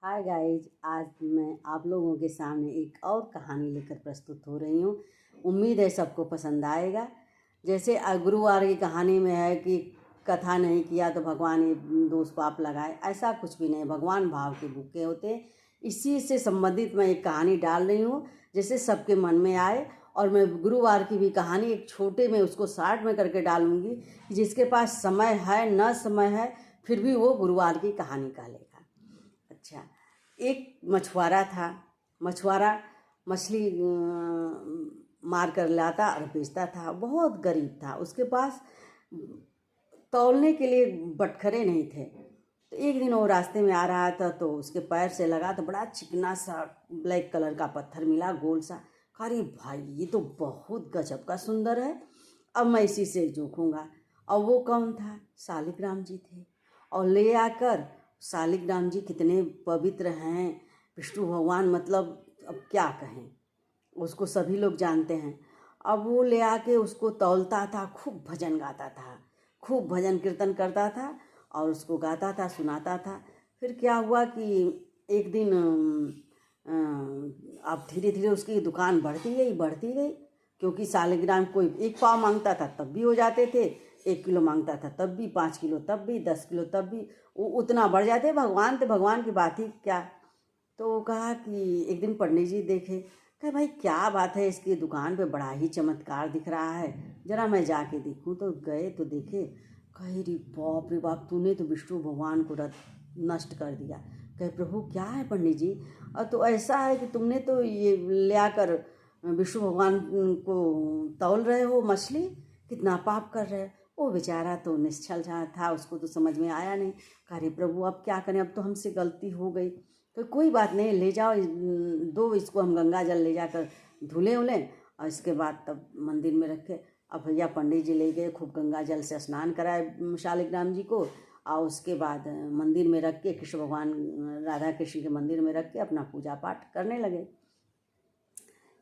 Hi guys, आज मैं आप लोगों के सामने एक और कहानी लेकर प्रस्तुत हो रही हूँ। उम्मीद है सबको पसंद आएगा। जैसे गुरुवार की कहानी में है कि कथा नहीं किया तो भगवान ये दोष पाप लगाए, ऐसा कुछ भी नहीं। भगवान भाव के भूखे होते हैं। इसी से संबंधित मैं एक कहानी डाल रही हूँ जैसे सबके मन में आए। और मैं गुरुवार की भी कहानी एक छोटे में उसको शार्ट में करके डालूंगी कि जिसके पास समय है न समय है फिर भी वो गुरुवार की कहानी कह लेगा। अच्छा, एक मछुआरा था। मछुआरा मछली मार कर लाता और बेचता था। बहुत गरीब था, उसके पास तौलने के लिए बटखरे नहीं थे। तो एक दिन वो रास्ते में आ रहा था तो उसके पैर से लगा तो बड़ा चिकना सा ब्लैक कलर का पत्थर मिला, गोल सा। अरे भाई, ये तो बहुत गजब का सुंदर है, अब मैं इसी से जोखूंगा। और वो कौन था? शालिग्राम जी थे। और ले आकर शालिग्राम जी कितने पवित्र हैं, विष्णु भगवान, मतलब अब क्या कहें, उसको सभी लोग जानते हैं। अब वो ले आके उसको तौलता था, खूब भजन गाता था, खूब भजन कीर्तन करता था और उसको गाता था, सुनाता था। फिर क्या हुआ कि एक दिन अब धीरे धीरे उसकी दुकान बढ़ती गई, क्योंकि शालिग्राम कोई 1 पाव मांगता था तब भी हो जाते थे, 1 किलो मांगता था तब भी, 5 किलो तब भी, 10 किलो तब भी, वो उतना बढ़ जाते। भगवान थे, भगवान की बात ही क्या। तो वो कहा कि एक दिन पंडित जी देखे, कहे भाई क्या बात है, इसकी दुकान पे बड़ा ही चमत्कार दिख रहा है, जरा मैं जाके देखूं। तो गए तो देखे, कहे रे बाप रे बाप, तूने तो विष्णु भगवान को नष्ट कर दिया। कहे प्रभु क्या है पंडित जी? और तो ऐसा है कि तुमने तो ये ले आकर विष्णु भगवान को तौल रहे हो मछली, कितना पाप कर रहे हो। वो बेचारा तो निश्चल था, उसको तो समझ में आया नहीं। कह रे प्रभु अब क्या करें, अब तो हमसे गलती हो गई। तो कोई बात नहीं, ले जाओ, दो इसको हम गंगा जल ले जाकर धुले उलें और इसके बाद तब मंदिर में रखे। अब भैया पंडित जी ले गए, खूब गंगा जल से स्नान कराए शालिग्राम जी को, और उसके बाद मंदिर में रख के, कृष्ण भगवान राधा कृष्ण के मंदिर में रख के अपना पूजा पाठ करने लगे।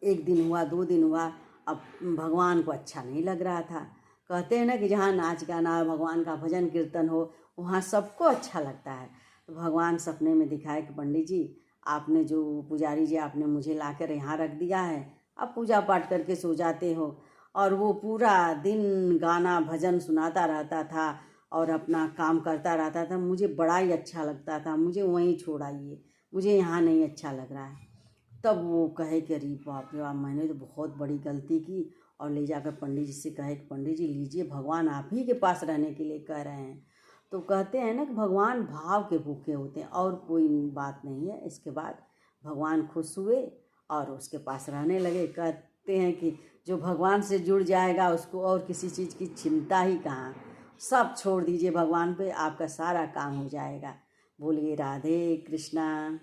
1 दिन हुआ, 2 दिन हुआ, अब भगवान को अच्छा नहीं लग रहा था। कहते हैं ना कि जहाँ नाच गाना, भगवान का भजन कीर्तन हो, वहाँ सबको अच्छा लगता है। तो भगवान सपने में दिखाए कि पंडित जी, आपने जो पुजारी जी आपने मुझे लाकर यहाँ रख दिया है, अब पूजा पाठ करके सो जाते हो। और वो पूरा दिन गाना भजन सुनाता रहता था और अपना काम करता रहता था। मुझे बड़ा ही अच्छा लगता था, मुझे वहीं छोड़ आइए, मुझे यहाँ नहीं अच्छा लग रहा है। तब वो कहे कि अरे बाप रे बाप, मैंने तो बहुत बड़ी गलती की। और ले जाकर पंडित जी से कहे कि पंडित जी लीजिए, भगवान आप ही के पास रहने के लिए कह रहे हैं। तो कहते हैं ना कि भगवान भाव के भूखे होते हैं, और कोई बात नहीं है। इसके बाद भगवान खुश हुए और उसके पास रहने लगे। कहते हैं कि जो भगवान से जुड़ जाएगा उसको और किसी चीज़ की चिंता ही कहाँ। सब छोड़ दीजिए भगवान पे, आपका सारा काम हो जाएगा। बोलिए राधे कृष्णा।